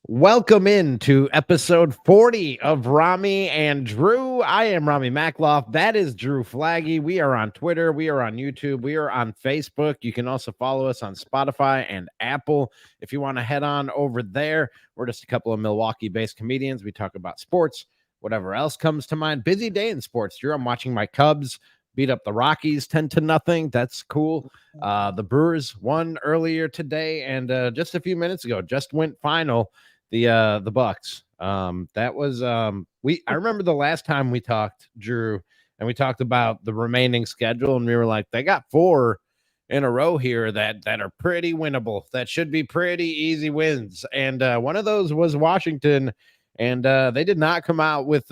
Welcome in to episode 40 of Ramie and Drew. I am Ramie Mackloff. That is Drew Flaggy. We are on Twitter. We are on YouTube. We are on Facebook. You can also follow us on Spotify and Apple. If you want to head on over there, we're just a couple of Milwaukee-based comedians. We talk about sports, whatever else comes to mind. Busy day in sports, Drew. I'm watching my Cubs beat up the Rockies 10-0. That's cool. The Brewers won earlier today, and just a few minutes ago, just went final. The Bucks. That was I remember the last time we talked, Drew, and we talked about the remaining schedule, and we were like, they got 4 in a row here that are pretty winnable. That should be pretty easy wins. And one of those was Washington, and they did not come out with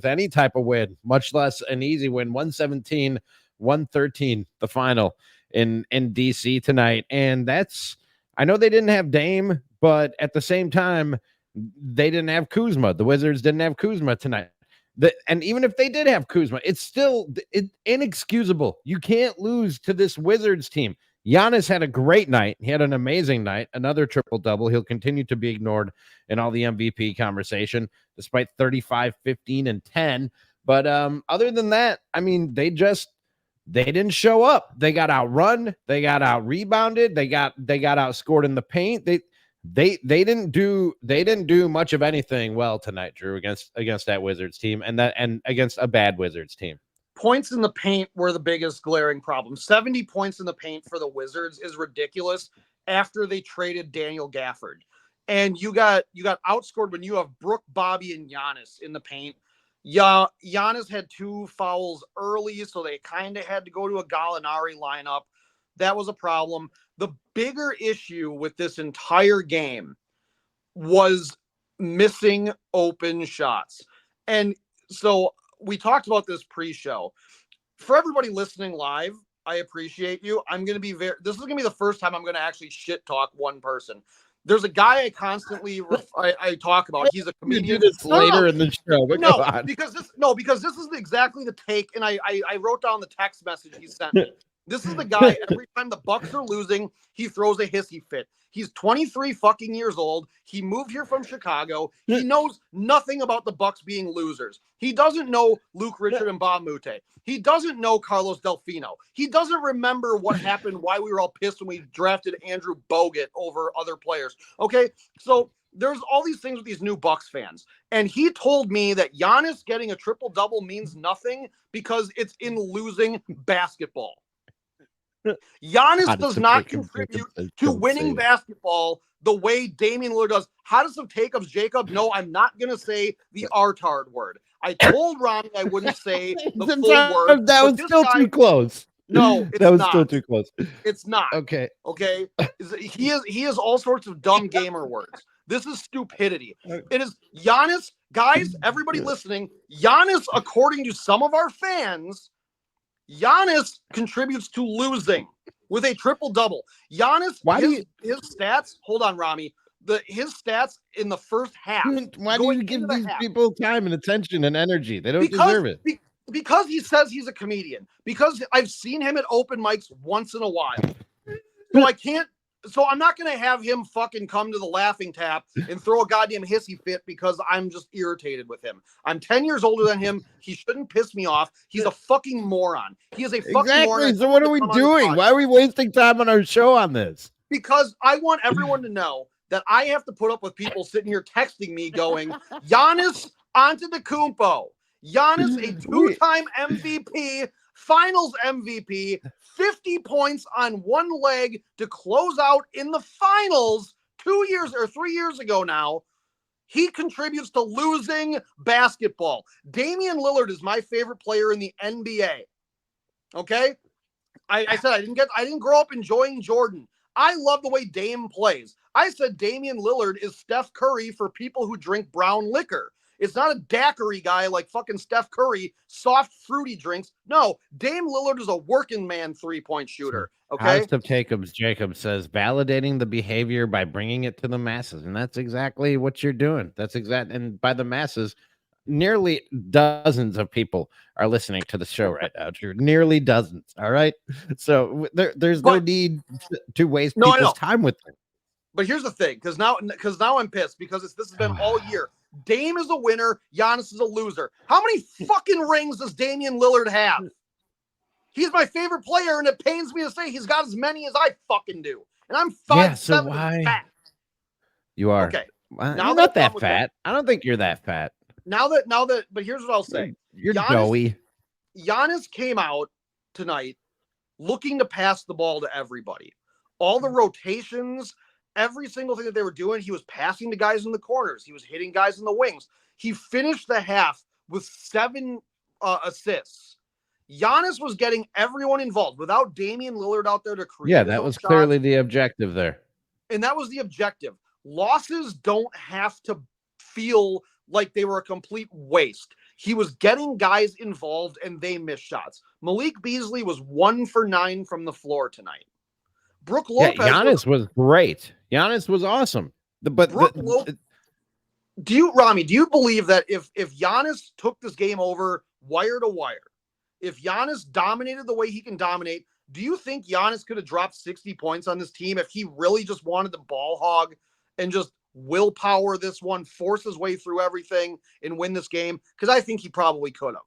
any type of win, much less an easy win. 117-113, the final in DC tonight. And that's, I know they didn't have Dame, but at the same time, they didn't have Kuzma. The Wizards didn't have Kuzma tonight. And even if they did have Kuzma, it's still inexcusable. You can't lose to this Wizards team. Giannis had a great night. He had an amazing night, another triple-double. He'll continue to be ignored in all the MVP conversation, despite 35, 15, and 10. But other than that, I mean, they didn't show up. They got outrun. They got out rebounded. They got outscored in the paint. They didn't do much of anything well tonight, Drew, against that Wizards team and against a bad Wizards team. Points in the paint were the biggest glaring problem. 70 points in the paint for the Wizards is ridiculous after they traded Daniel Gafford. And you got outscored when you have Brooke, Bobby, and Giannis in the paint. Yeah, Giannis had 2 fouls early, so they kind of had to go to a Gallinari lineup. That was a problem. The bigger issue with this entire game was missing open shots. And so we talked about this pre-show. For everybody listening live, I appreciate you. This is going to be the first time I'm going to actually shit talk one person. There's a guy I constantly I talk about. He's a comedian. Do this later in the show. Because this is exactly the take, and I wrote down the text message he sent me. This is the guy, every time the Bucks are losing, he throws a hissy fit. He's 23 fucking years old. He moved here from Chicago. He knows nothing about the Bucks being losers. He doesn't know Luke Richard and Bob Mute. He doesn't know Carlos Delfino. He doesn't remember what happened, why we were all pissed when we drafted Andrew Bogut over other players. Okay, so there's all these things with these new Bucks fans. And he told me that Giannis getting a triple-double means nothing because it's in losing basketball. Giannis does not contribute to winning basketball the way Damian Lillard does. Hottest of takeoffs, Jacob. No, I'm not going to say the R-tard word. I told Ronnie I wouldn't say the full word. That was still too close. No, it's that was not. Still too close. It's not. Okay. He has all sorts of dumb gamer words. This is stupidity. It is Giannis. Guys, everybody listening, Giannis, according to some of our fans, Giannis contributes to losing with a triple-double. Giannis, his stats, hold on, Ramie, his stats in the first half. Why do you give these people time and attention and energy? They don't deserve it. Because he says he's a comedian. Because I've seen him at open mics once in a while. So I'm not going to have him fucking come to the Laughing Tap and throw a goddamn hissy fit because I'm just irritated with him. I'm 10 years older than him. He shouldn't piss me off. He's a fucking moron. He is a fucking moron. So what are we doing? Why are we wasting time on our show on this? Because I want everyone to know that I have to put up with people sitting here texting me going, Giannis Antetokounmpo. Giannis, a 2-time MVP, Finals MVP, 50 points on one leg to close out in the finals 3 years ago now. He contributes to losing basketball. Damian Lillard is my favorite player in the NBA. Okay? I said I didn't grow up enjoying Jordan. I love the way Dame plays. I said Damian Lillard is Steph Curry for people who drink brown liquor. It's not a daiquiri guy like fucking Steph Curry, soft, fruity drinks. No, Dame Lillard is a working man 3-point shooter. Okay. Hottest of takeoffs, Jacob says, validating the behavior by bringing it to the masses. And that's exactly what you're doing. And by the masses, nearly dozens of people are listening to the show right now, Drew. Nearly dozens. All right. So there's no need to waste people's time with them. But here's the thing, because now I'm pissed because this has been all year. Dame is a winner. Giannis is a loser. How many fucking rings does Damian Lillard have? He's my favorite player, and it pains me to say he's got as many as I fucking do. And I'm 5'7" and fat. You are. Okay. Now you're not that fat. I don't think you're that fat. Now that, but here's what I'll say. You're doughy. Giannis came out tonight looking to pass the ball to everybody. All the rotations, every single thing that they were doing, he was passing to guys in the corners. He was hitting guys in the wings. He finished the half with 7 assists. Giannis was getting everyone involved without Damian Lillard out there to create. Yeah, that was clearly the objective there. And that was the objective. Losses don't have to feel like they were a complete waste. He was getting guys involved and they missed shots. Malik Beasley was 1 for 9 from the floor tonight. Brook Lopez. Yeah, Giannis was great. Giannis was awesome. Ramie, do you believe that if Giannis took this game over wire to wire, if Giannis dominated the way he can dominate, do you think Giannis could have dropped 60 points on this team if he really just wanted to ball hog and just willpower this one, force his way through everything and win this game? Because I think he probably could have.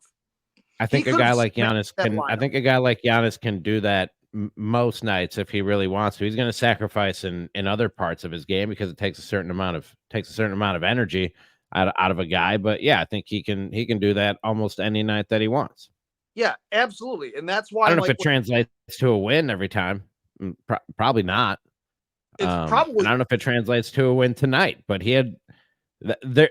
I think a guy like Giannis can. I think a guy like Giannis can do that most nights if he really wants to. He's going to sacrifice in other parts of his game because it takes a certain amount of energy out of a guy. But yeah, I think he can do that almost any night that he wants. Yeah, absolutely. And that's why I don't know if it translates to a win every time. Probably not. It's probably. And I don't know if it translates to a win tonight, but he had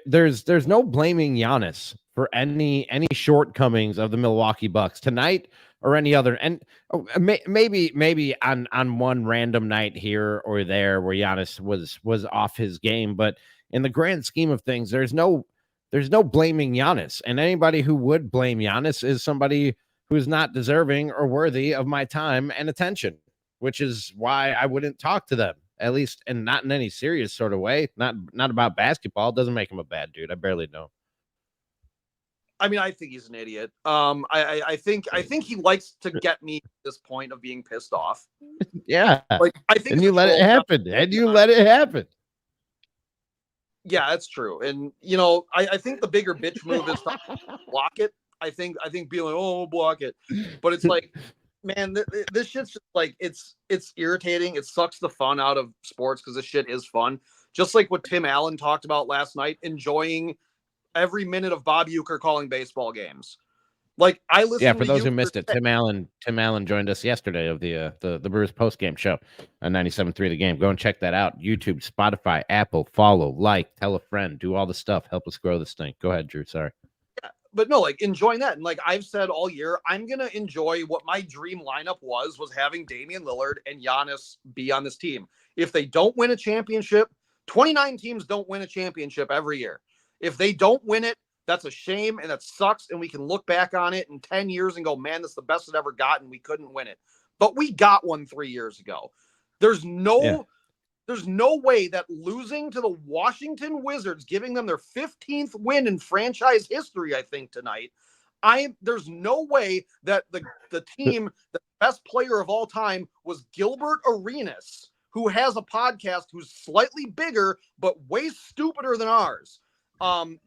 there's no blaming Giannis for any shortcomings of the Milwaukee Bucks tonight or any other. And maybe on one random night here or there where Giannis was off his game, but in the grand scheme of things, there's no blaming Giannis, and anybody who would blame Giannis is somebody who's not deserving or worthy of my time and attention, which is why I wouldn't talk to them, at least, and not in any serious sort of way. Not about basketball. It doesn't make him a bad dude. I barely know. I mean, I think he's an idiot. I think he likes to get me to this point of being pissed off. Yeah. Like, I think. And you let it happen. Yeah, that's true. And I think the bigger bitch move is to block it. I think being like, oh, block it. But it's like, man, this shit's just like, it's irritating. It sucks the fun out of sports because this shit is fun. Just like what Tim Allen talked about last night, enjoying every minute of Bob Uecker calling baseball games. Like, I listened. Yeah, for those who missed it, Tim Allen joined us yesterday of the Brewers post game show on 97.3 The Game. Go and check that out. YouTube, Spotify, Apple. Follow, like, tell a friend, do all the stuff. Help us grow this thing. Go ahead, Drew. Sorry. Yeah, but no, like, enjoying that. And like I've said all year, I'm gonna enjoy what my dream lineup was having Damian Lillard and Giannis be on this team. If they don't win a championship, 29 teams don't win a championship every year. If they don't win it, that's a shame, and that sucks, and we can look back on it in 10 years and go, man, that's the best it ever got, and we couldn't win it. But we got one 3 years ago. There's no way that losing to the Washington Wizards, giving them their 15th win in franchise history, I think, tonight, there's no way that the team, the best player of all time was Gilbert Arenas, who has a podcast who's slightly bigger but way stupider than ours.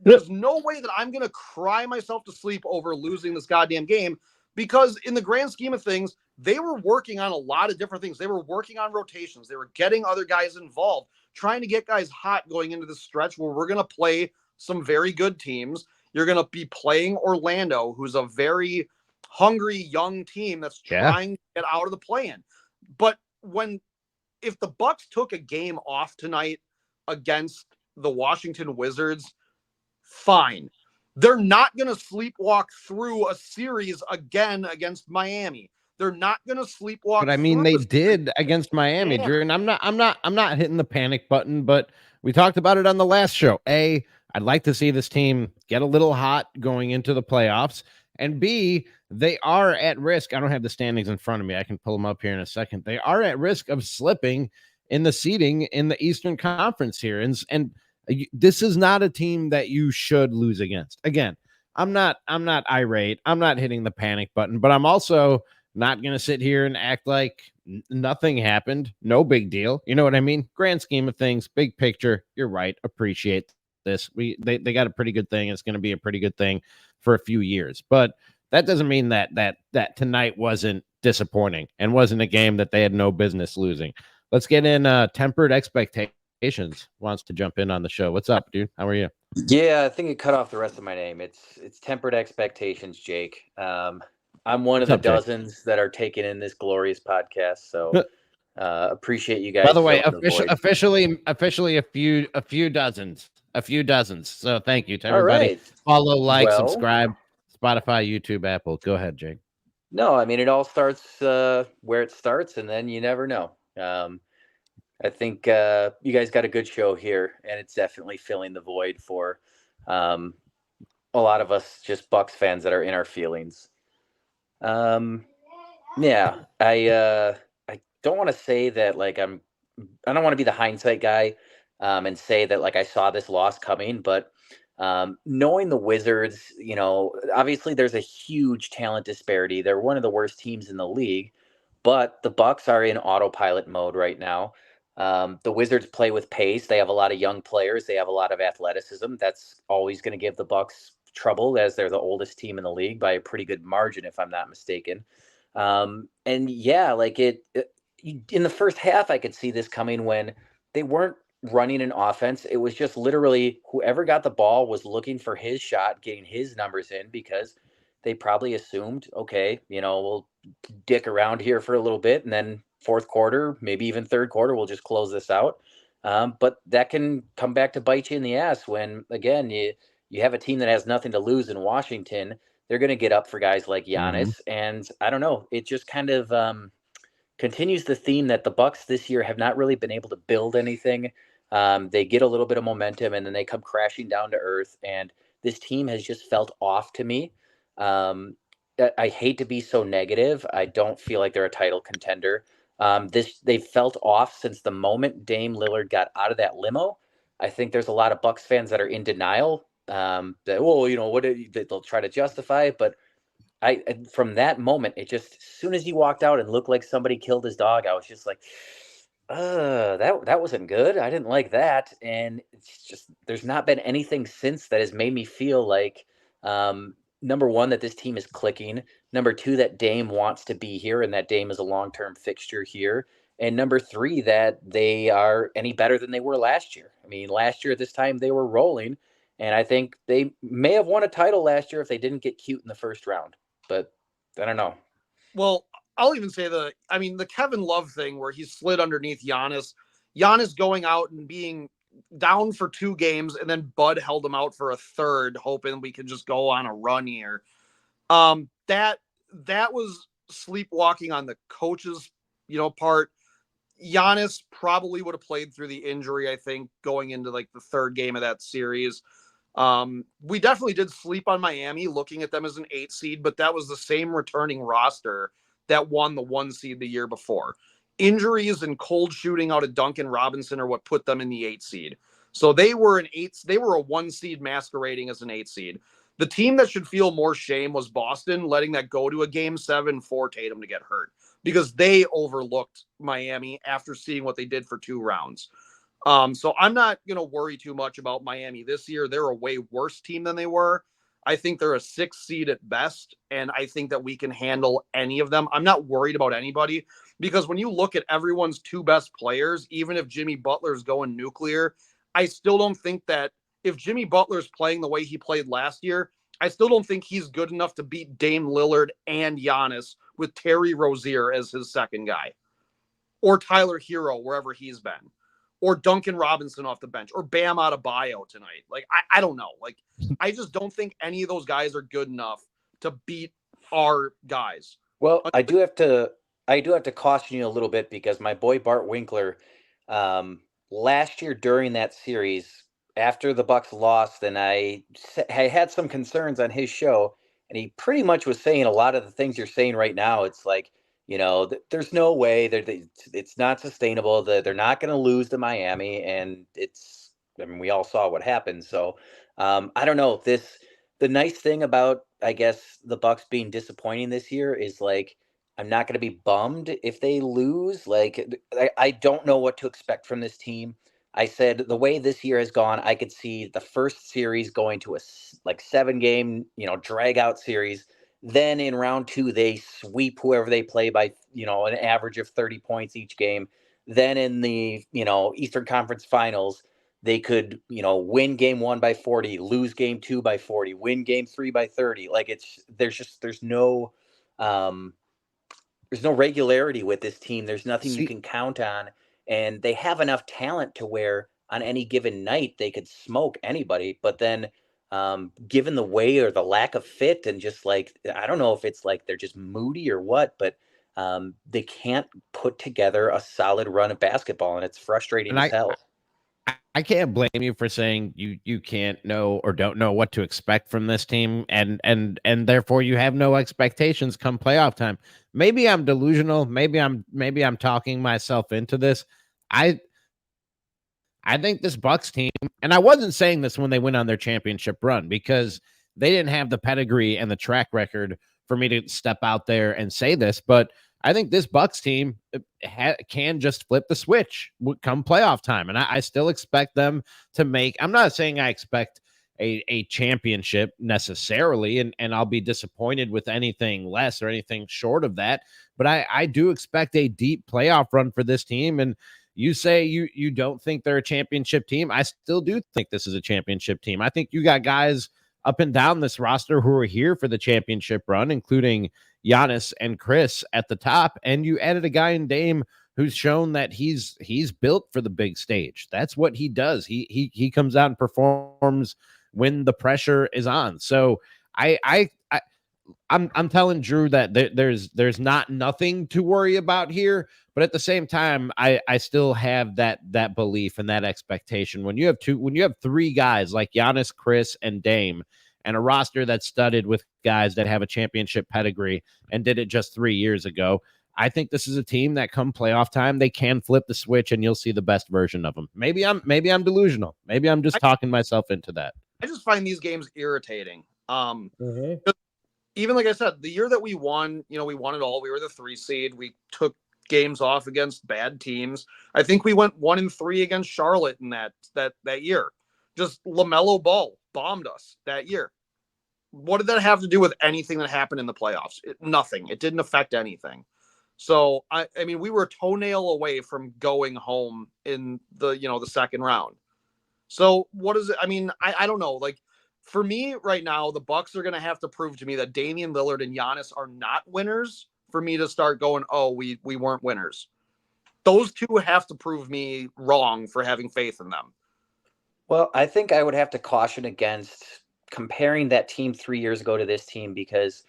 There's no way that I'm going to cry myself to sleep over losing this goddamn game, because in the grand scheme of things, they were working on a lot of different things. They were working on rotations. They were getting other guys involved, trying to get guys hot going into this stretch where we're going to play some very good teams. You're going to be playing Orlando, who's a very hungry young team that's trying to get out of the play-in. But if the Bucks took a game off tonight against the Washington Wizards, fine. They're not going to sleepwalk through a series again against Miami. They're not going to sleepwalk. But I mean, they did against Miami, Drew. And I'm not hitting the panic button, but we talked about it on the last show. A, I'd like to see this team get a little hot going into the playoffs. And B, they are at risk. I don't have the standings in front of me. I can pull them up here in a second. They are at risk of slipping in the seeding in the Eastern Conference here. And this is not a team that you should lose against. Again, I'm not irate. I'm not hitting the panic button, but I'm also Not going to sit here and act like nothing happened. No big deal. You know what I mean? Grand scheme of things, big picture. You're right. Appreciate this. They got a pretty good thing. It's going to be a pretty good thing for a few years. But that doesn't mean that tonight wasn't disappointing and wasn't a game that they had no business losing. Let's get in tempered expectations. Wants to jump in on the show. What's up, dude? How are you? Yeah, I think it cut off the rest of my name. It's tempered expectations, Jake. I'm one of What's the up, Jake? dozens that are taking in this glorious podcast. So appreciate you By guys the way, filling the void. officially a few dozens. So thank you to All everybody. right. Follow, like, Well, subscribe, Spotify, YouTube, Apple. Go ahead, Jake. no, I mean it all starts where it starts, and then you never know. I think you guys got a good show here, and it's definitely filling the void for a lot of us just Bucks fans that are in our feelings. Yeah, I don't want to say that like I don't want to be the hindsight guy and say that like I saw this loss coming, but knowing the Wizards, obviously there's a huge talent disparity. They're one of the worst teams in the league, but the Bucks are in autopilot mode right now. The Wizards play with pace. They have a lot of young players. They have a lot of athleticism. That's always going to give the Bucks trouble, as they're the oldest team in the league by a pretty good margin, if I'm not mistaken. And yeah, like in the first half, I could see this coming when they weren't running an offense. It was just literally whoever got the ball was looking for his shot, getting his numbers in, because they probably assumed, okay, we'll dick around here for a little bit, and then fourth quarter, maybe even third quarter, we'll just close this out. But that can come back to bite you in the ass when, again, you have a team that has nothing to lose in Washington. They're going to get up for guys like Giannis, and I don't know. It just kind of continues the theme that the Bucks this year have not really been able to build anything. They get a little bit of momentum, and then they come crashing down to earth. And this team has just felt off to me. I hate to be so negative. I don't feel like they're a title contender. They've felt off since the moment Dame Lillard got out of that limo. I think there's a lot of Bucks fans that are in denial. They'll try to justify it, but from that moment, it just, as soon as he walked out and looked like somebody killed his dog, I was just like, that wasn't good. I didn't like that. And it's just, there's not been anything since that has made me feel like, number one, that this team is clicking. Number two, that Dame wants to be here and that Dame is a long-term fixture here. And number three, that they are any better than they were last year. I mean, last year at this time, they were rolling. And I think they may have won a title last year if they didn't get cute in the first round. But I don't know. Well, I'll even say the Kevin Love thing where he slid underneath Giannis going out and being down for 2 games, and then Bud held him out for a third, hoping we could just go on a run here. That was sleepwalking on the coach's, part. Giannis probably would have played through the injury, I think, going into like the third game of that series. We definitely did sleep on Miami, looking at them as an 8 seed, but that was the same returning roster that won the 1 seed the year before. Injuries and cold shooting out of Duncan Robinson are what put them in the 8 seed. So they were a 1 seed masquerading as an 8 seed. The team that should feel more shame was Boston, letting that go to a game 7 for Tatum to get hurt, because they overlooked Miami after seeing what they did for 2 rounds. So I'm not going to worry too much about Miami this year. They're a way worse team than they were. I think they're a 6 seed at best, and I think that we can handle any of them. I'm not worried about anybody, because when you look at everyone's 2 best players, even if Jimmy Butler's going nuclear, I still don't think that if Jimmy Butler's playing the way he played last year, I still don't think he's good enough to beat Dame Lillard and Giannis with Terry Rozier as his second guy, or Tyler Hero wherever he's been, or Duncan Robinson off the bench, or Bam Adebayo tonight. Like, I don't know. Like, I just don't think any of those guys are good enough to beat our guys. Well, I do have to caution you a little bit, because my boy Bart Winkler, last year during that series, after the Bucks lost, and I had some concerns on his show, and he pretty much was saying a lot of the things you're saying right now. It's like, there's no way it's not sustainable. They're not going to lose to Miami, and we all saw what happened. So I don't know. The nice thing about, I guess, the Bucks being disappointing this year is, like, I'm not going to be bummed if they lose. Like, I don't know what to expect from this team. I said the way this year has gone, I could see the first series going to a like 7-game, drag out series. Then in round 2, they sweep whoever they play by, an average of 30 points each game. Then in the, Eastern Conference Finals, they could, win game 1 by 40, lose game 2 by 40, win game 3 by 30. Like there's no regularity with this team. There's nothing you can count on. And they have enough talent to where on any given night they could smoke anybody. But then given the way or the lack of fit and just like, I don't know if it's like they're just moody or what, but they can't put together a solid run of basketball. And it's frustrating as hell. I can't blame you for saying you can't know or don't know what to expect from this team, and therefore you have no expectations come playoff time. Maybe I'm delusional. Maybe I'm talking myself into this. I think this Bucks team, and I wasn't saying this when they went on their championship run because they didn't have the pedigree and the track record for me to step out there and say this, but I think this Bucks team can just flip the switch come playoff time. And I still expect them to make, I'm not saying I expect a championship necessarily, and I'll be disappointed with anything less or anything short of that. But I do expect a deep playoff run for this team. And you say you don't think they're a championship team. I still do think this is a championship team. I think you got guys up and down this roster who are here for the championship run, including Giannis and Chris at the top, and you added a guy in Dame who's shown that he's built for the big stage. That's what he does. He comes out and performs when the pressure is on. So I'm telling Drew that there's not nothing to worry about here, but at the same time, I still have that belief and that expectation. When you have 3 guys like Giannis, Chris, and Dame, and a roster that's studded with guys that have a championship pedigree and did it just 3 years ago, I think this is a team that come playoff time, they can flip the switch and you'll see the best version of them. Maybe I'm delusional. Maybe I'm just talking myself into that. I just find these games irritating. Even like I said, the year that we won, we won it all. We were the 3 seed. We took games off against bad teams. I think we went 1-3 against Charlotte in that year. Just LaMelo Ball bombed us that year. What did that have to do with anything that happened in the playoffs? Nothing. It didn't affect anything. So I mean, we were a toenail away from going home in the second round. So what is it? I mean, I don't know. Like for me right now, the Bucks are going to have to prove to me that Damian Lillard and Giannis are not winners for me to start going, oh, we weren't winners. Those two have to prove me wrong for having faith in them. Well, I think I would have to caution against comparing that team 3 years ago to this team because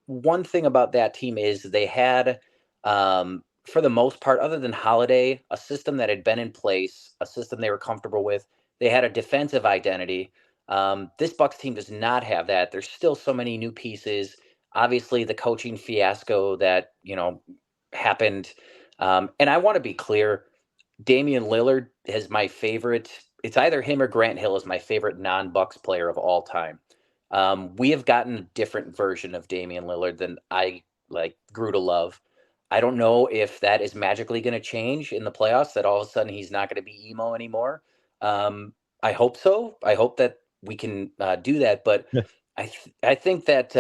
one thing about that team is they had, for the most part, other than Holiday, a system that had been in place, a system they were comfortable with. They had a defensive identity. This Bucks team does not have that. There's still so many new pieces. Obviously, the coaching fiasco that happened. And I want to be clear, Damian Lillard is my favorite. It's either him or Grant Hill is my favorite non-Bucks player of all time. We have gotten a different version of Damian Lillard than I grew to love. I don't know if that is magically going to change in the playoffs, that all of a sudden he's not going to be emo anymore. I hope so. I hope that we can do that. But I think that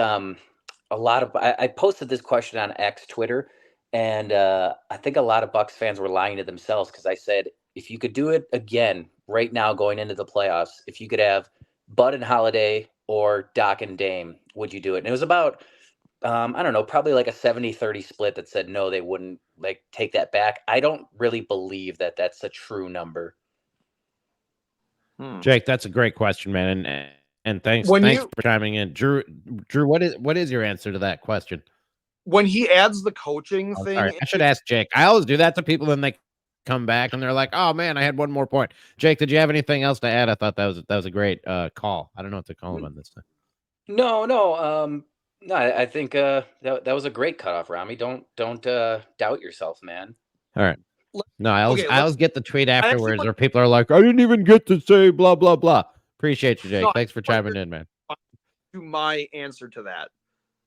a lot of I posted this question on X Twitter, and I think a lot of Bucks fans were lying to themselves because I said, if you could do it again right now going into the playoffs, if you could have Bud and Holiday or Doc and Dame, would you do it? And it was about, I don't know, probably like a 70-30 split that said no, they wouldn't take that back. I don't really believe that that's a true number. Jake, that's a great question, man. And thanks for chiming in. Drew, what is your answer to that question? When he adds the coaching thing. Sorry, I should ask Jake. I always do that to people and they come back and they're like, oh man, I had one more point. Jake, did you have anything else to add? I thought that was a great call. I don't know what to call him on this time. No, I think that was a great cutoff, Ramie. Don't doubt yourself, man. All right. No, I always get the tweet afterwards where people are like, I didn't even get to say blah blah blah. Appreciate you, Jake. Thanks for chiming in, man. To my answer to that.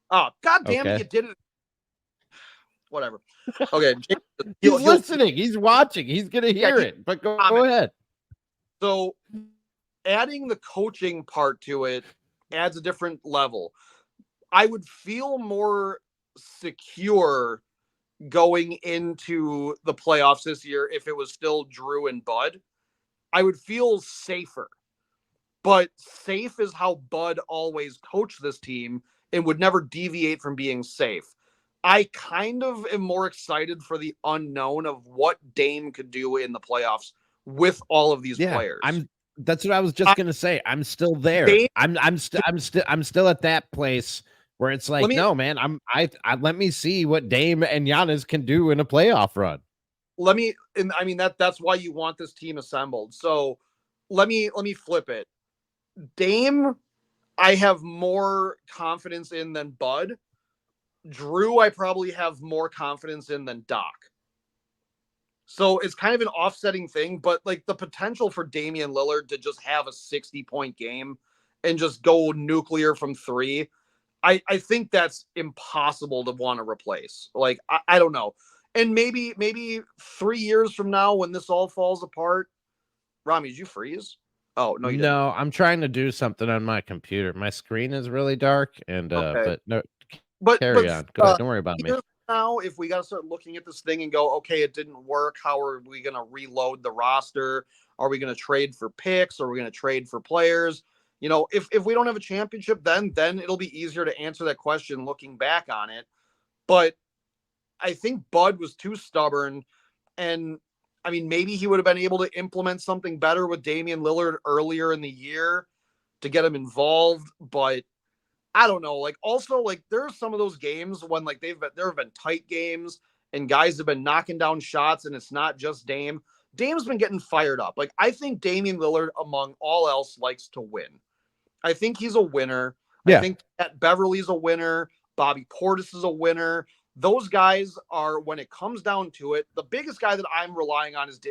Oh, God damn it, you did it. whatever. Okay, he's listening. He's watching. He's gonna hear it. But go ahead. So, adding the coaching part to it adds a different level. I would feel more secure going into the playoffs this year if it was still Drew and Bud. I would feel safer. But safe is how Bud always coached this team and would never deviate from being safe. I kind of am more excited for the unknown of what Dame could do in the playoffs with all of these players. That's what I was just gonna say. I'm still there. Dame, I'm still at that place where it's like, no, man. Let me see what Dame and Giannis can do in a playoff run. That's why you want this team assembled. So let me flip it. Dame, I have more confidence in than Bud. Drew, I probably have more confidence in than Doc. So it's kind of an offsetting thing, but like the potential for Damian Lillard to just have a 60-point game and just go nuclear from three, I think that's impossible to want to replace. Like, I don't know. And maybe 3 years from now when this all falls apart, Ramie, did you freeze? Oh, no, you didn't. No, I'm trying to do something on my computer. My screen is really dark, and okay. but carry on. Go ahead. Don't worry about me. Now, if we got to start looking at this thing and go, okay, it didn't work. How are we going to reload the roster? Are we going to trade for picks? Are we going to trade for players? You know, if we don't have a championship, then it'll be easier to answer that question looking back on it. But I think Bud was too stubborn, and I mean, maybe he would have been able to implement something better with Damian Lillard earlier in the year to get him involved, but I don't know. Like, also, like, there are some of those games when, like, there have been tight games and guys have been knocking down shots, and it's not just Dame. Dame's been getting fired up. Like, I think Damian Lillard, among all else, likes to win. I think he's a winner. Yeah. I think that Beverly's a winner. Bobby Portis is a winner. Those guys are, when it comes down to it, the biggest guy that I'm relying on is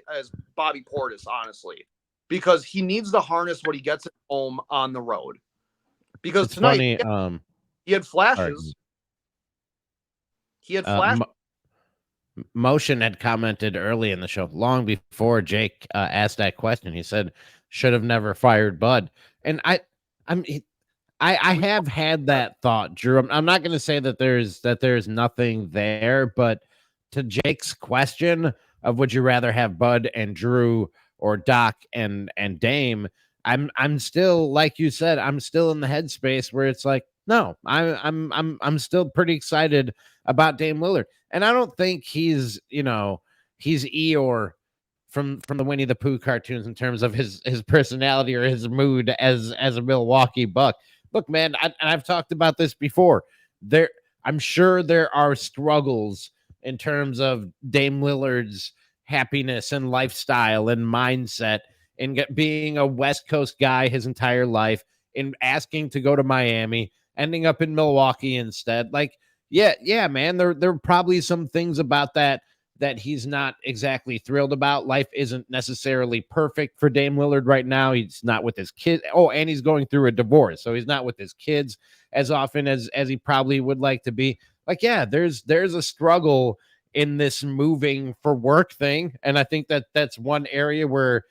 Bobby Portis, honestly, because he needs to harness what he gets at home on the road. Because it's tonight, funny, he had flashes. He had flashes. Motion had commented early in the show, long before Jake asked that question. He said, "Should have never fired Bud." And I have had that thought, Drew. I'm not going to say that there's nothing there, but to Jake's question of would you rather have Bud and Drew or Doc and Dame, I'm still, like you said, I'm still in the headspace where it's like, no, I'm still pretty excited about Dame Lillard, and I don't think he's Eeyore from the Winnie the Pooh cartoons in terms of his personality or his mood as a Milwaukee Buck. Look, man, I've talked about this before. I'm sure there are struggles in terms of Dame Lillard's happiness and lifestyle and mindset in being a West Coast guy his entire life, in asking to go to Miami, ending up in Milwaukee instead. Like, yeah, man, there are probably some things about that he's not exactly thrilled about. Life isn't necessarily perfect for Dame Lillard right now. He's not with his kids. Oh, and he's going through a divorce, so he's not with his kids as often as he probably would like to be. Like, yeah, there's a struggle in this moving for work thing, and I think that's one area where,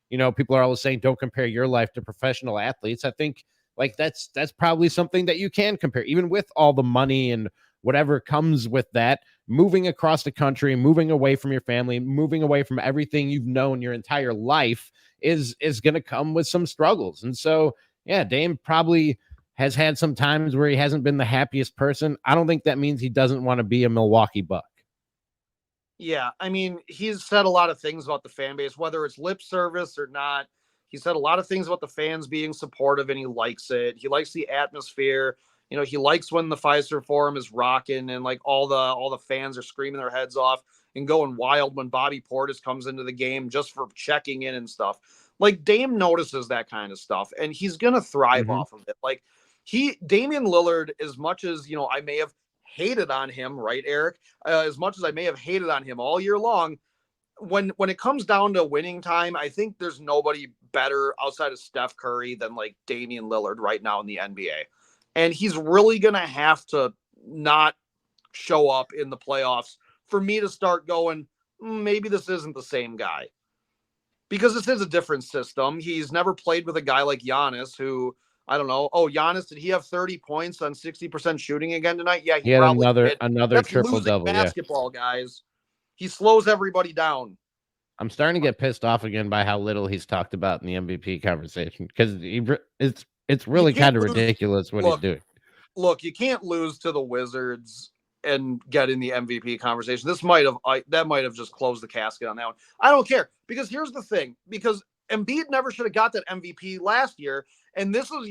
people are always saying don't compare your life to professional athletes. I think like that's probably something that you can compare, even with all the money and whatever comes with that. Moving across the country, moving away from your family, moving away from everything you've known your entire life is going to come with some struggles. And so, yeah, Dame probably has had some times where he hasn't been the happiest person. I don't think that means he doesn't want to be a Milwaukee Buck. Yeah, I mean, he's said a lot of things about the fan base, whether it's lip service or not. He said a lot of things about the fans being supportive, and he likes it. He likes the atmosphere. He likes when the Fiserv Forum is rocking and like all the fans are screaming their heads off and going wild when Bobby Portis comes into the game just for checking in and stuff. Like, Dame notices that kind of stuff, and he's gonna thrive off of it. Like, Damian Lillard, as much as I may have hated on him, right, Eric? As much as I may have hated on him all year long, when it comes down to winning time, I think there's nobody better outside of Steph Curry than like Damian Lillard right now in the NBA. And he's really going to have to not show up in the playoffs for me to start going, maybe this isn't the same guy. Because this is a different system. He's never played with a guy like Giannis who, I don't know. Oh, Giannis, did he have 30 points on 60% shooting again tonight? Yeah, He he had probably another did. That's triple losing double. Yeah, basketball, guys. He slows everybody down. I'm starting to get pissed off again by how little he's talked about in the MVP conversation because it's really kind of ridiculous what he's doing. Look, you can't lose to the Wizards and get in the MVP conversation. That might have just closed the casket on that one. I don't care, because here's the thing, because Embiid never should have got that MVP last year. And this is,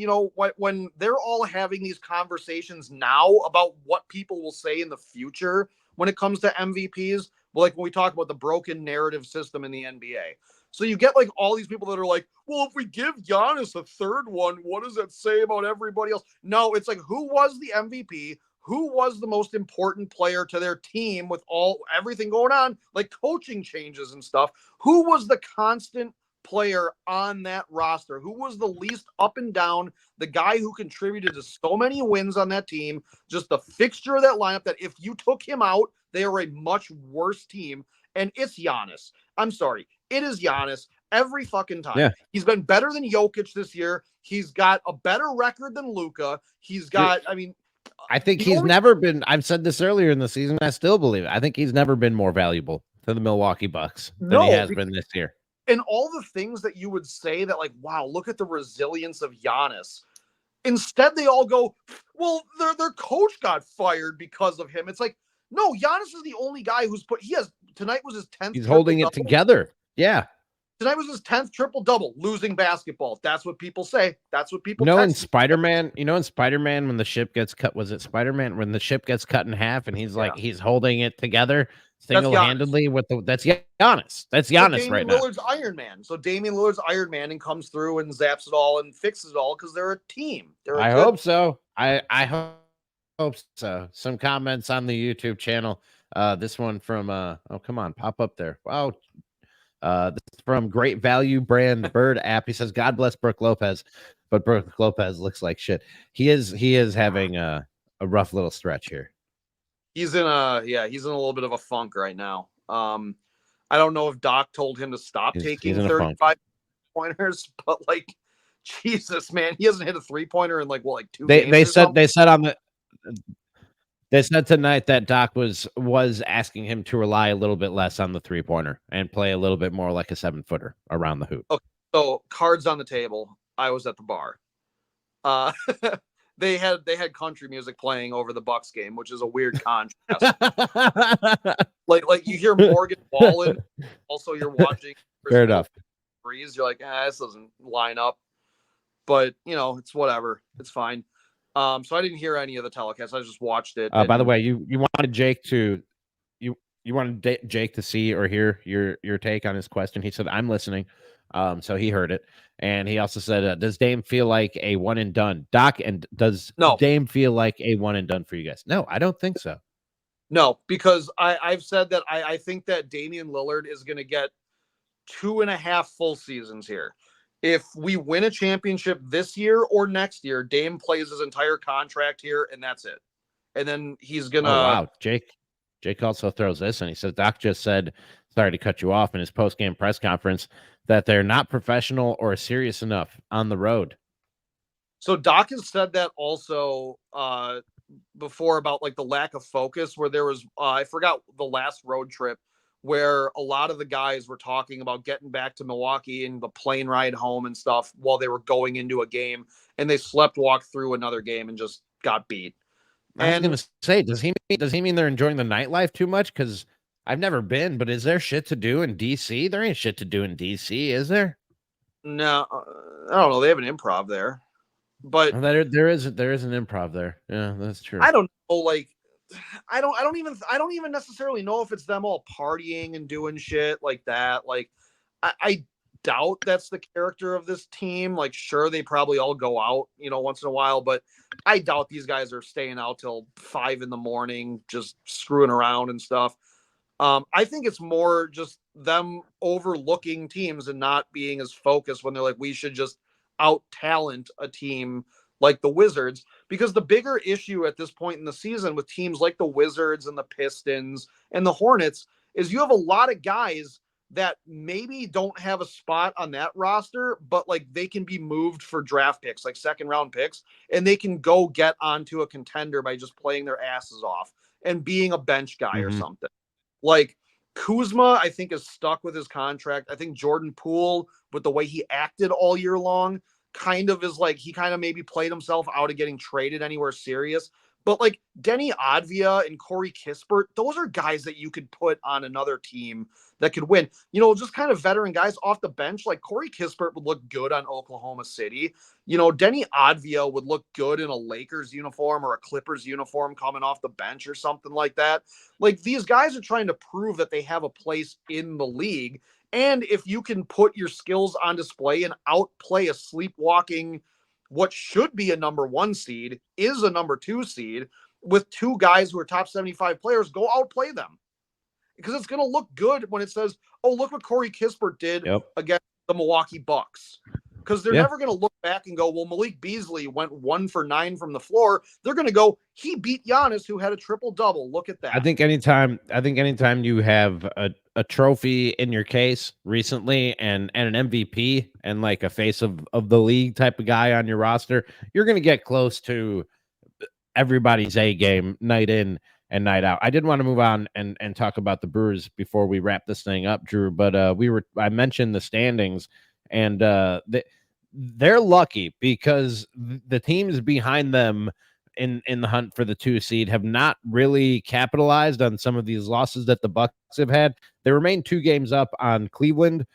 when they're all having these conversations now about what people will say in the future when it comes to MVPs, like when we talk about the broken narrative system in the NBA. So you get like all these people that are like, well, if we give Giannis a third one, what does that say about everybody else? No, it's like, who was the MVP? Who was the most important player to their team with everything going on, like coaching changes and stuff? Who was the constant player on that roster? Who was the least up and down, the guy who contributed to so many wins on that team, just the fixture of that lineup that if you took him out, they are a much worse team? And it's Giannis. I'm sorry. It is Giannis every fucking time. Yeah. He's been better than Jokic this year. He's got a better record than Luka. I think he's never been, I've said this earlier in the season, I still believe it. I think he's never been more valuable to the Milwaukee Bucks than he has been this year. And all the things that you would say that, like, wow, look at the resilience of Giannis. Instead, they all go, well, their coach got fired because of him. It's like, no, Giannis is the only guy tonight was his 10th. He's holding it together. Yeah. Tonight was his 10th triple-double, losing basketball. That's what people say. That's what people in Spider-Man, when the ship gets cut, was it Spider-Man? When the ship gets cut in half and he's like, he's holding it together single-handedly that's Giannis. That's Giannis so right now. Lillard's Iron Man. So Damian Lillard's Iron Man and comes through and zaps it all and fixes it all because they're a team. I hope so. I hope so. Some comments on the YouTube channel. This one from oh, come on, pop up there. Wow. This is from Great Value Brand Bird app. He says, God bless Brooke Lopez, but Brooke Lopez looks like shit. He is having a rough little stretch here. He's in a little bit of a funk right now. I don't know if Doc told him to stop taking 35 pointers, but like, Jesus, man, he hasn't hit a 3-pointer in like 2 games. They said tonight that Doc was asking him to rely a little bit less on the 3-pointer and play a little bit more like a 7-footer around the hoop. Okay, so cards on the table. I was at the bar. They had country music playing over the Bucks game, which is a weird contrast. like you hear Morgan Wallen, also you're watching. Fair enough. Breeze, you're like, this doesn't line up, but it's whatever. It's fine. So I didn't hear any of the telecast. I just watched it. By the way, you wanted Jake to Jake to see or hear your take on his question. He said, I'm listening. So he heard it. And he also said, does Dame feel like a one and done? Doc, and does Dame feel like a one and done for you guys? No, I don't think so. No, because I've said that I think that Damian Lillard is going to get 2.5 full seasons here. If we win a championship this year or next year, Dame plays his entire contract here, and that's it. And then he's gonna. Oh, wow, Jake also throws this, and he says Doc just said, sorry to cut you off, in his post-game press conference, that they're not professional or serious enough on the road. So Doc has said that also before about like the lack of focus, where there was I forgot the last road trip where a lot of the guys were talking about getting back to Milwaukee and the plane ride home and stuff while they were going into a game, and they walked through another game and just got beat. I was gonna say, does he mean they're enjoying the nightlife too much? Because I've never been, but is there shit to do in DC? There ain't shit to do in DC, is there? No, I don't know. They have an improv there, but there is an improv there. Yeah, that's true. I don't know. Like, I don't even necessarily know if it's them all partying and doing shit like that. Like, I doubt that's the character of this team. Like, sure, they probably all go out, once in a while, but I doubt these guys are staying out till 5 a.m, just screwing around and stuff. I think it's more just them overlooking teams and not being as focused when they're like, we should just out talent a team like the Wizards, because the bigger issue at this point in the season with teams like the Wizards and the Pistons and the Hornets is you have a lot of guys that maybe don't have a spot on that roster, but like they can be moved for draft picks, like second round picks, and they can go get onto a contender by just playing their asses off and being a bench guy or something. Like Kuzma, I think, is stuck with his contract. I think Jordan Poole, with the way he acted all year long, kind of is like he kind of maybe played himself out of getting traded anywhere serious. But like Denny Advia and Corey Kispert, those are guys that you could put on another team that could win. You know, just kind of veteran guys off the bench. Like Corey Kispert would look good on Oklahoma City. You know, Denny Advia would look good in a Lakers uniform or a Clippers uniform coming off the bench or something like that. Like these guys are trying to prove that they have a place in the league. And if you can put your skills on display and outplay a sleepwalking, what should be a number 1 seed is a number 2 seed with 2 guys who are top 75 players, go outplay them. Because it's going to look good when it says, oh, look what Corey Kispert did against the Milwaukee Bucks. Because they're never going to look back and go, well, Malik Beasley went 1 for 9 from the floor. They're going to go, he beat Giannis, who had a triple-double. Look at that. I think anytime you have a trophy in your case recently and an MVP and like a face of the league type of guy on your roster, you're going to get close to everybody's A game night in and night out. I did want to move on and talk about the Brewers before we wrap this thing up, Drew, but I mentioned the standings, and they're lucky because the teams behind them in the hunt for the 2 seed have not really capitalized on some of these losses that the Bucks have had. They remain 2 games up on Cleveland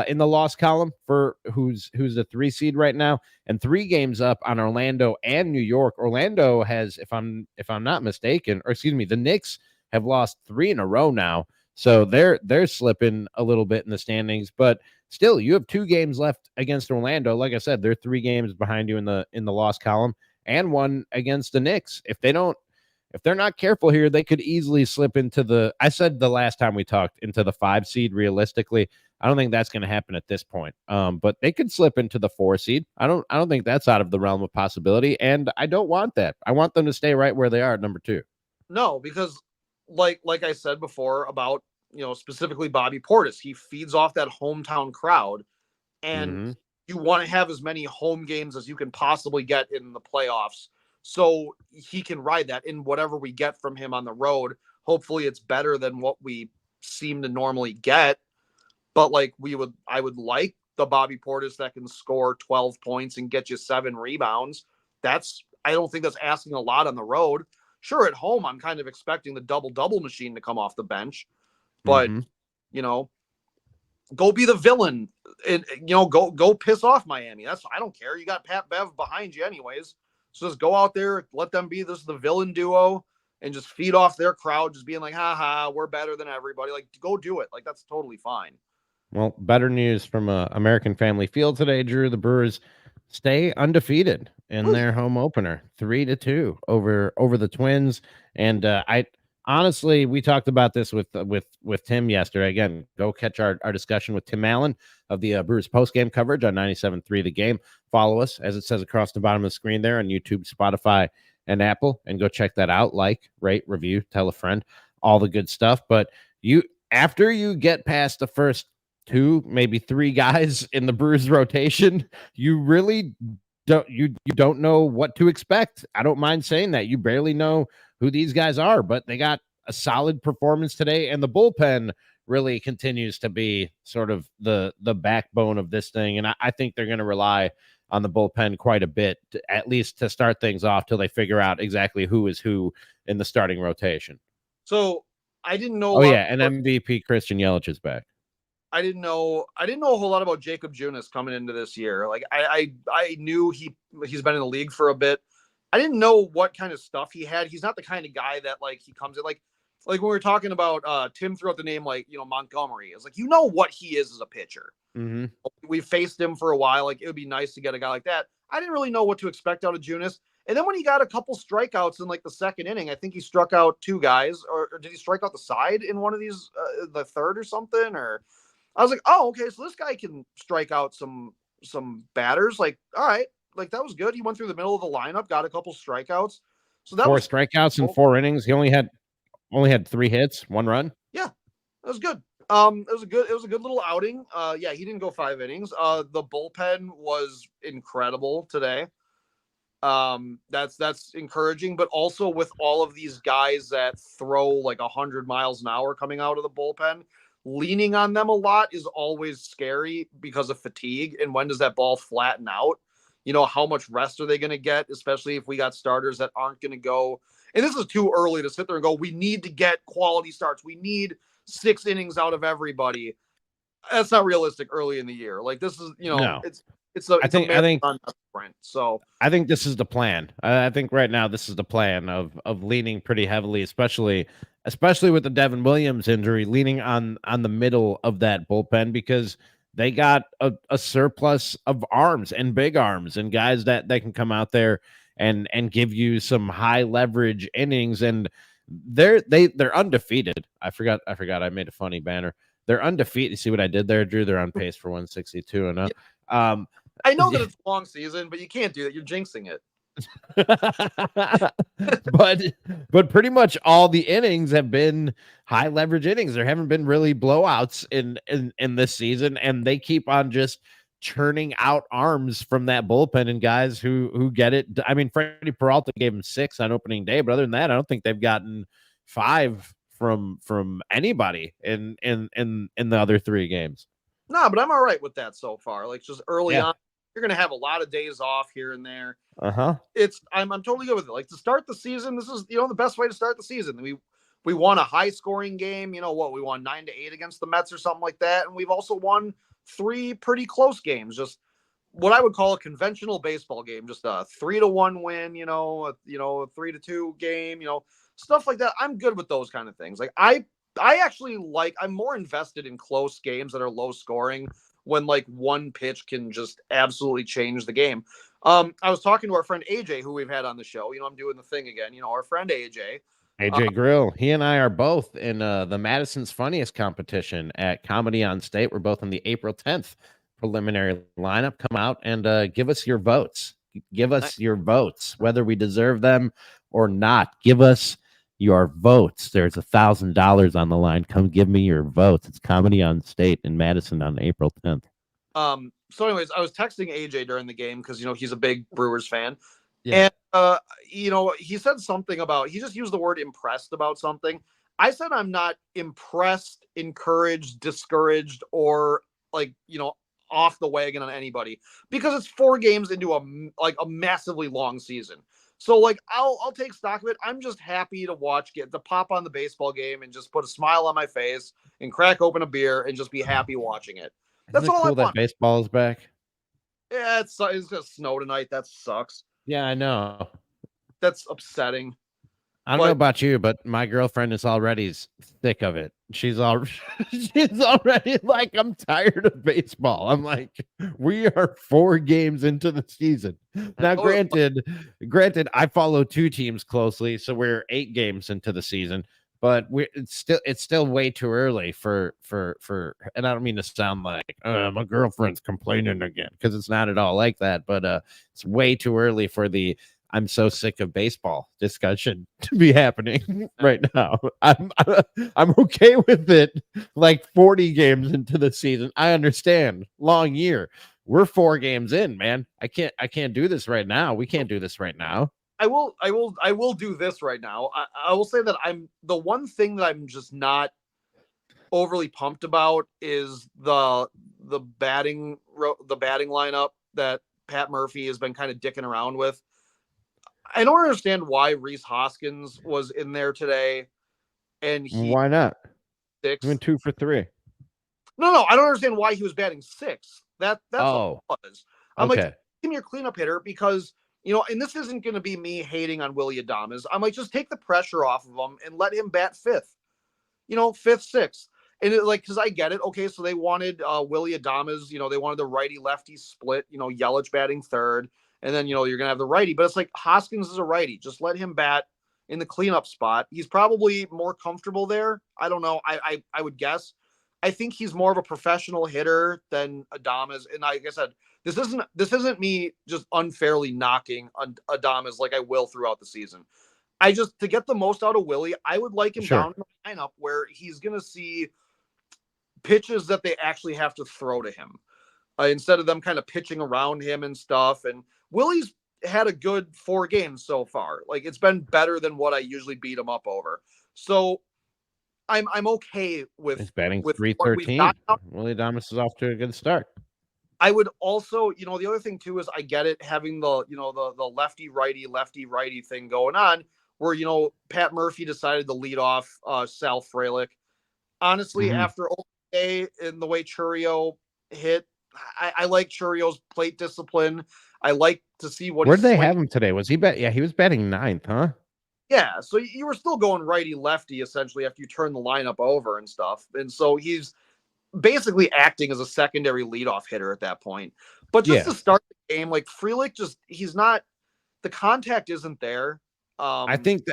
in the loss column for who's the 3 seed right now, and 3 games up on Orlando and New York. Orlando has, if I'm not mistaken, or excuse me, the Knicks have lost 3 in a row now. So they're slipping a little bit in the standings, but still you have 2 games left against Orlando. Like I said, they're 3 games behind you in the loss column, and 1 against the Knicks. If they're not careful here, they could easily slip into I said the last time we talked, into the 5 seed realistically. I don't think that's going to happen at this point. But they could slip into the 4 seed. I don't think that's out of the realm of possibility, and I don't want that. I want them to stay right where they are at number 2. No, because like I said before about, you know, specifically Bobby Portis, he feeds off that hometown crowd, and you want to have as many home games as you can possibly get in the playoffs, so he can ride that in whatever we get from him on the road. Hopefully it's better than what we seem to normally get, but like I would like the Bobby Portis that can score 12 points and get you 7 rebounds. I don't think that's asking a lot on the road. Sure, at home, I'm kind of expecting the double-double machine to come off the bench, but you know, go be the villain and, you know, go piss off Miami. I don't care. You got Pat Bev behind you anyways. So just go out there, let them be the villain duo and just feed off their crowd, just being like, ha, we're better than everybody. Like, go do it. Like, that's totally fine. Well, better news from American Family Field today, Drew. The Brewers stay undefeated in their home opener, 3-2 over the Twins. And I honestly, we talked about this with Tim yesterday. Again, go catch our discussion with Tim Allen of the Brewers post-game coverage on 97.3 The Game. Follow us, as it says across the bottom of the screen there, on YouTube, Spotify, and Apple, and go check that out. Like, rate, review, tell a friend, all the good stuff. But after you get past the first 2, maybe 3 guys in the Brewers rotation, you really don't know what to expect. I don't mind saying that. You barely know who these guys are, but they got a solid performance today, and the bullpen really continues to be sort of the backbone of this thing. And I think they're going to rely on the bullpen quite a bit, at least to start things off, till they figure out exactly who is who in the starting rotation. So I didn't know. Oh yeah, and MVP Christian Yelich is back. I didn't know a whole lot about Jacob Junis coming into this year. Like I knew he's been in the league for a bit. I didn't know what kind of stuff he had. He's not the kind of guy that like he comes in like when we were talking about Tim threw out the name like, you know, Montgomery. It's like, you know what he is as a pitcher. We faced him for a while. Like, it would be nice to get a guy like that. I didn't really know what to expect out of Junis. And then when he got a couple strikeouts in like the second inning, I think he struck out 2 guys, or did he strike out the side in one of these, the third or something? Or I was like, oh, okay, so this guy can strike out some batters. Like, all right, like that was good. He went through the middle of the lineup, got a couple strikeouts. So that 4 was strikeouts in 4 innings. He only had 3 hits, 1 run. yeah, that was good. It was a good little outing. Yeah, he didn't go 5 innings. The bullpen was incredible today. That's encouraging, but also with all of these guys that throw like 100 miles an hour coming out of the bullpen, leaning on them a lot is always scary because of fatigue. And when does that ball flatten out? You know, how much rest are they going to get, especially if we got starters that aren't going to go. And this is too early to sit there and go, we need to get quality starts. We need 6 innings out of everybody. That's not realistic early in the year. Like this is, No. it's a I marathon, not a sprint. So I think this is the plan. I think right now this is the plan of leaning pretty heavily, especially with the Devin Williams injury, leaning on the middle of that bullpen because they got a surplus of arms and big arms and guys that can come out there and give you some high leverage innings. And they're undefeated. I forgot I made a funny banner. They're undefeated. You see what I did there, Drew? They're on pace for 162 and up. I know that it's a long season, but you can't do that. You're jinxing it. but pretty much all the innings have been high leverage innings. There haven't been really blowouts in this season, and they keep on just churning out arms from that bullpen and guys who get it. I mean, Freddie Peralta gave him 6 on opening day, but other than that, I don't think they've gotten 5 from anybody in the other 3 games. No, but I'm all right with that so far. Like just early Yeah. on, you're gonna have a lot of days off here and there. Uh-huh. I'm totally good with it. Like to start the season, this is the best way to start the season. We won a high scoring game. You know what? We won 9-8 against the Mets or something like that, and we've also won 3 pretty close games. Just what I would call a conventional baseball game, just a 3-1 win. A 3-2 game. Stuff like that. I'm good with those kind of things. Like I actually I'm more invested in close games that are low scoring when like one pitch can just absolutely change the game. I was talking to our friend AJ, who we've had on the show. I'm doing the thing again. Our friend AJ. AJ Grill. He and I are both in the Madison's Funniest competition at Comedy on State. We're both in the April 10th preliminary lineup. Come out and give us your votes. Give us your votes, whether we deserve them or not. Give us your votes. There's $1,000 on the line. Come give me your votes. It's Comedy on State in Madison on April 10th. So anyways, I was texting AJ during the game because he's a big Brewers fan. Yeah. And he said something about, he just used the word impressed about something. I said I'm not impressed, encouraged, discouraged, or like, off the wagon on anybody because it's 4 games into a massively long season. So like I'll take stock of it. I'm just happy to get the pop on the baseball game and just put a smile on my face and crack open a beer and just be happy watching it. That's Isn't it all cool I want. that baseball is back? Yeah, it's gonna snow tonight. That sucks. Yeah, I know. That's upsetting. I don't know about you, but my girlfriend is already sick of it. She's already like, I'm tired of baseball. I'm like, we are 4 games into the season. Now, granted, I follow 2 teams closely, so we're 8 games into the season. But it's still way too early for and I don't mean to sound like my girlfriend's complaining again, because it's not at all like that. But it's way too early for the I'm so sick of baseball discussion to be happening right now. I'm okay with it. Like 40 games into the season, I understand. Long year. We're 4 games in, man. I can't do this right now. We can't do this right now. I will do this right now. I will say that the one thing that I'm just not overly pumped about is the batting lineup that Pat Murphy has been kind of dicking around with. I don't understand why Rhys Hoskins was in there today, and why not? 6. He went 2 for 3. No, I don't understand why he was batting 6. That's all it was. I'm okay. like, give me your cleanup hitter because and this isn't going to be me hating on Willy Adames. I'm like, just take the pressure off of him and let him bat 5th, 5th, 6th. And because I get it. Okay, so they wanted Willy Adames. They wanted the righty lefty split. Yelich batting 3rd. And then, you're going to have the righty. But it's like Hoskins is a righty. Just let him bat in the cleanup spot. He's probably more comfortable there. I don't know. I would guess I think he's more of a professional hitter than Adames. And like I said, this isn't me just unfairly knocking Adames like I will throughout the season. I just, to get the most out of Willie, I would like him Sure. down in the lineup where he's going to see pitches that they actually have to throw to him instead of them kind of pitching around him and stuff. And Willie's had a good 4 games so far. Like, it's been better than what I usually beat him up over. So I'm okay He's batting with what we've 313. got. Willie Adames is off to a good start. I would also, the other thing too is I get it having the lefty righty thing going on where, Pat Murphy decided to lead off Sal Frelick. Honestly, after opening day and the way Churio hit, I like Churio's plate discipline. I like to see what. Where'd they have him today? Was he Yeah, he was batting 9th, huh? Yeah, so you were still going righty lefty essentially after you turn the lineup over and stuff, and so he's basically acting as a secondary leadoff hitter at that point. But just to start the game, like Frelick, he's not. The contact isn't there. I think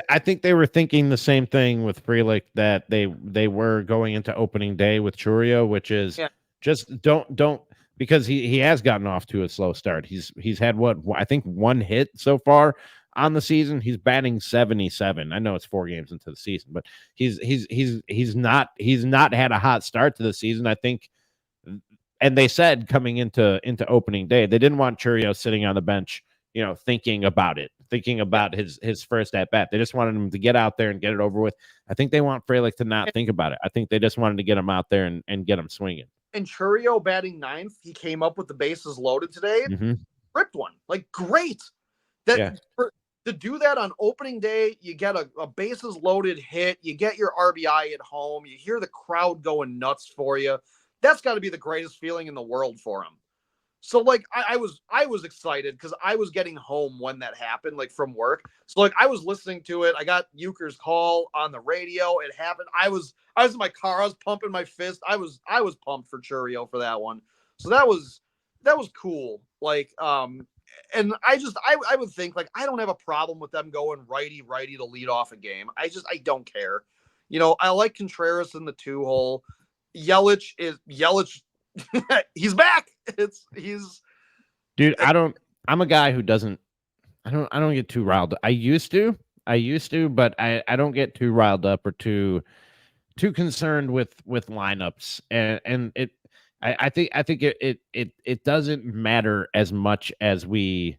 they were thinking the same thing with Frelick that they were going into opening day with Churio, which is just don't because he has gotten off to a slow start. He's had I think 1 hit so far on the season. He's batting 77. I know it's 4 games into the season, but he's not had a hot start to the season. I think, and they said coming into opening day, they didn't want Churio sitting on the bench, thinking about his first at bat. They just wanted him to get out there and get it over with. I think they want Frelick to not think about it. I think they just wanted to get him out there and get him swinging. And Churio batting 9th, he came up with the bases loaded today. Ripped one. Like, great. To do that on opening day, you get a bases loaded hit, you get your RBI at home, you hear the crowd going nuts for you. That's got to be the greatest feeling in the world for him. So like I was excited because I was getting home when that happened, like from work. So like I was listening to it. I got Euchre's call on the radio. It happened. I was in my car. I was pumping my fist. I was pumped for Churio for that one. So that was cool. Like and I would think, like, I don't have a problem with them going righty to lead off a game. I don't care. I like Contreras in the 2-hole. Yelich. He's back. Dude, I'm a guy who doesn't, I don't get too riled up. I used to, but I don't get too riled up or too concerned with lineups. And I think it doesn't matter as much as we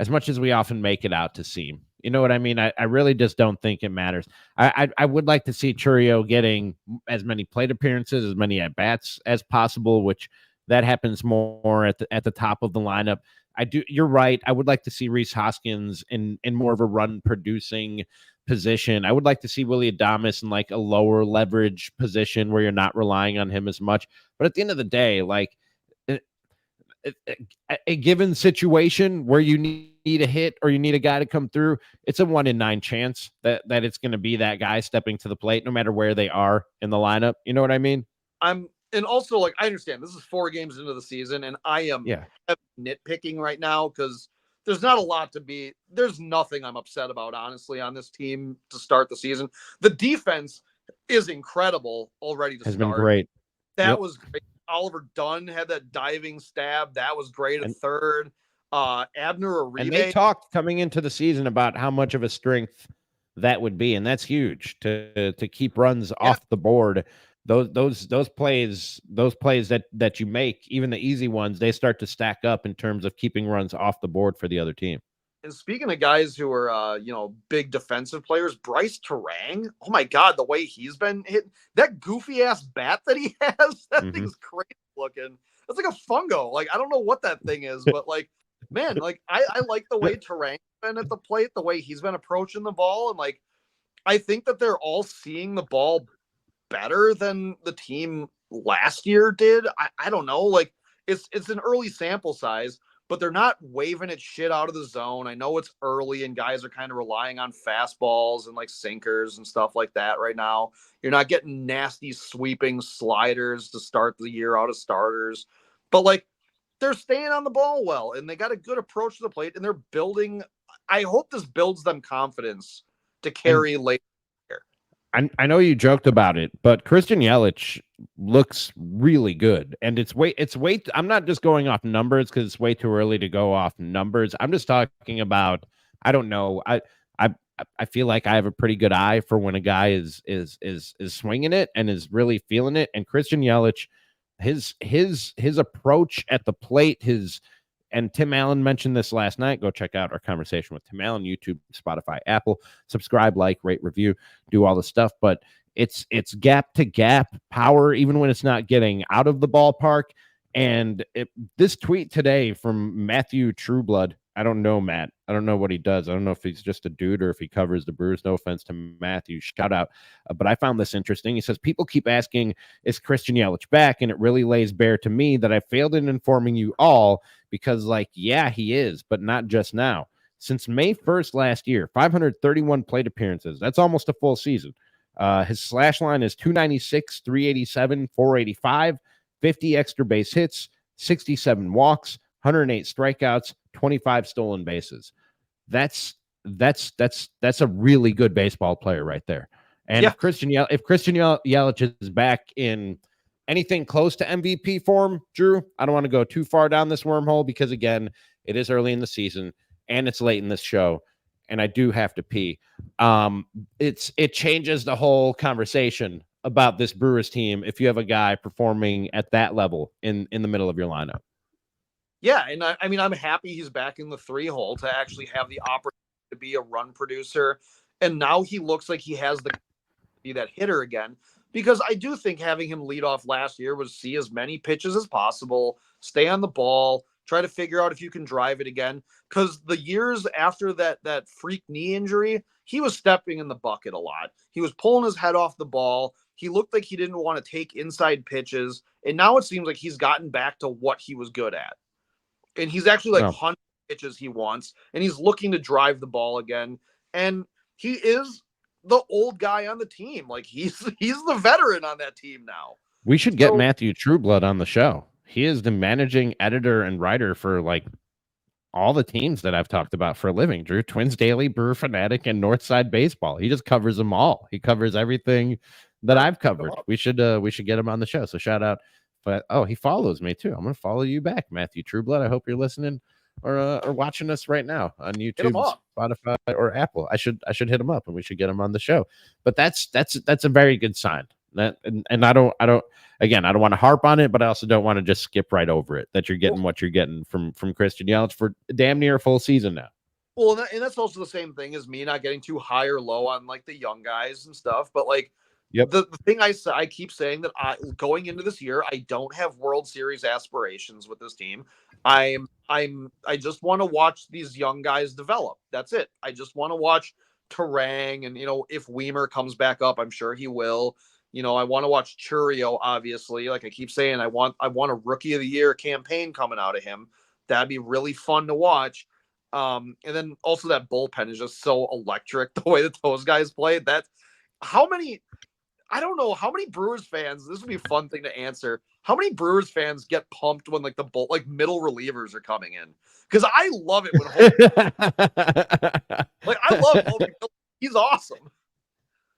often make it out to seem. You know what I mean? I really just don't think it matters. I would like to see Churio getting as many plate appearances, as many at bats as possible, which that happens more at the top of the lineup. You're right. I would like to see Rhys Hoskins in more of a run producing position. I would like to see Willie Adames in like a lower leverage position where you're not relying on him as much. But at the end of the day, like a given situation where you need a hit or you need a guy to come through, it's a 1 in 9 chance that it's going to be that guy stepping to the plate, no matter where they are in the lineup. You know what I mean? And also, like, I understand this is 4 games into the season, and I am nitpicking right now because there's not a lot there's nothing I'm upset about, honestly, on this team to start the season. The defense is incredible already to start. Has been great. That was great. Oliver Dunn had that diving stab. That was great at third. Abner Uribe. And they talked coming into the season about how much of a strength that would be, and that's huge to keep runs off the board. Those plays that you make, even the easy ones, they start to stack up in terms of keeping runs off the board for the other team. And speaking of guys who are, big defensive players, Bryce Terang, oh my God, the way he's been hitting that goofy ass bat that he has, that thing's crazy looking. It's like a fungo. Like, I don't know what that thing is, but like, man, like I like the way Terang's been at the plate, the way he's been approaching the ball. And like, I think that they're all seeing the ball better than the team last year did. I don't know. Like, it's an early sample size, but they're not waving it shit out of the zone. I know it's early and guys are kind of relying on fastballs and like sinkers and stuff like that right now. You're not getting nasty sweeping sliders to start the year out of starters, but like they're staying on the ball well and they got a good approach to the plate and they're building. I hope this builds them confidence to carry later. I know you joked about it, but Christian Yelich looks really good, and it's way. I'm not just going off numbers because it's way too early to go off numbers. I'm just talking about. I don't know. I I feel like I have a pretty good eye for when a guy is swinging it and is really feeling it. And Christian Yelich, his approach at the plate, his and Tim Allen mentioned this last night. Go check out our conversation with Tim Allen, YouTube, Spotify, Apple. Subscribe, like, rate, review, do all the stuff. But it's gap to gap power, even when it's not getting out of the ballpark. And this tweet today from Matthew Trueblood. I don't know, Matt. I don't know what he does. I don't know if he's just a dude or if he covers the Brewers. No offense to Matthew. Shout out. But I found this interesting. He says, people keep asking, is Christian Yelich back? And it really lays bare to me that I failed in informing you all because, like, yeah, he is, but not just now. Since May 1st last year, 531 plate appearances. That's almost a full season. His slash line is 296, 387, 485, 50 extra base hits, 67 walks, 108 strikeouts, 25 stolen bases. That's a really good baseball player right there. And Yeah. if Christian Yelich is back in anything close to MVP form, Drew, I don't want to go too far down this wormhole because, again, it is early in the season and it's late in this show, and I do have to pee. It changes the whole conversation about this Brewers team if you have a guy performing at that level in the middle of your lineup. Yeah, and I mean, I'm happy he's back in the 3-hole to actually have the opportunity to be a run producer, and now he looks like he has the be that hitter again. Because I do think having him lead off last year was see as many pitches as possible, stay on the ball, try to figure out if you can drive it again. Because the years after that freak knee injury, he was stepping in the bucket a lot. He was pulling his head off the ball. He looked like he didn't want to take inside pitches, and now it seems like he's gotten back to what he was good at. And he's actually like 100 pitches he wants, and he's looking to drive the ball again. And he is the old guy on the team. Like he's the veteran on that team now. We should get Matthew Trueblood on the show. He is the managing editor and writer for like all the teams that I've talked about for a living. Drew, Twins Daily, Brewer Fanatic, and Northside Baseball. He just covers them all. He covers everything that I've covered. We should get him on the show. So shout out. But he follows me too. I'm gonna follow you back, Matthew Trueblood. I hope you're listening or watching us right now on YouTube, Spotify, or Apple. I should hit him up and we should get him on the show. But that's a very good sign. And I don't want to harp on it, but I also don't want to just skip right over it. That you're getting what you're getting from Christian Yelich for damn near a full season now. Well, and that's also the same thing as me not getting too high or low on like the young guys and stuff. But like, the thing I keep saying that going into this year, I don't have World Series aspirations with this team. I just want to watch these young guys develop. That's it. I just want to watch Terang, and if Weimer comes back up, I'm sure he will. I want to watch Churio, obviously. Like I keep saying, I want a Rookie of the Year campaign coming out of him. That'd be really fun to watch. And then also that bullpen is just so electric the way that those guys play. I don't know how many Brewers fans, this would be a fun thing to answer. How many Brewers fans get pumped when like the middle relievers are coming in? Because I love it when I love Holden. He's awesome.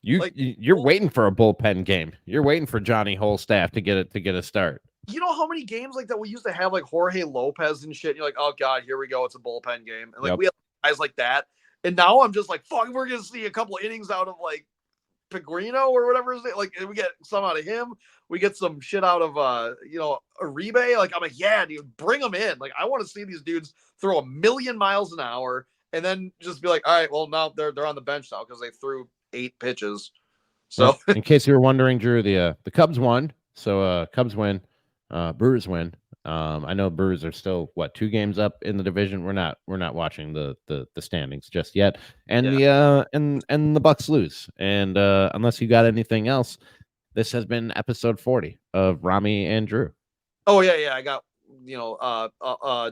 You're waiting for a bullpen game. You're waiting for Johnny Holstaff to get a start. You know how many games like that we used to have like Jorge Lopez and shit? And you're like, oh God, here we go. It's a bullpen game. And like we have guys like that. And now I'm just like, fuck, we're gonna see a couple of innings out of like Pegrino or whatever his name. Like we get some out of him. We get some shit out of Uribe. Like I'm like, yeah, dude, bring them in. Like I want to see these dudes throw 1,000,000 miles an hour and then just be like, all right, well now they're on the bench now because they threw 8 pitches. So in case you were wondering, Drew, the Cubs won. So Cubs win, Brewers win. I know Brewers are still 2 games up in the division. We're not watching the standings just yet, and the Bucks lose. And unless you got anything else, this has been episode 40 of Ramie and Drew. Oh yeah, I got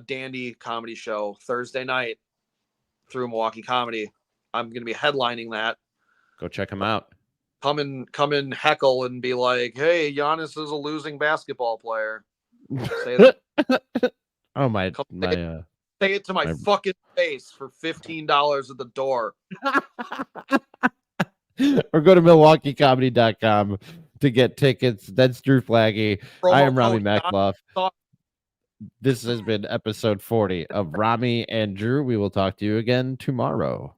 Dandy comedy show Thursday night through Milwaukee Comedy. I'm gonna be headlining that. Go check him out. Come and heckle and be like, hey, Giannis is a losing basketball player. Say that. Oh say it to my fucking face for $15 at the door. or go to MilwaukeeComedy.com to get tickets. That's Drew Flaggy. I am Ramie Mackloff. This has been episode 40 of Ramie and Drew. We will talk to you again tomorrow.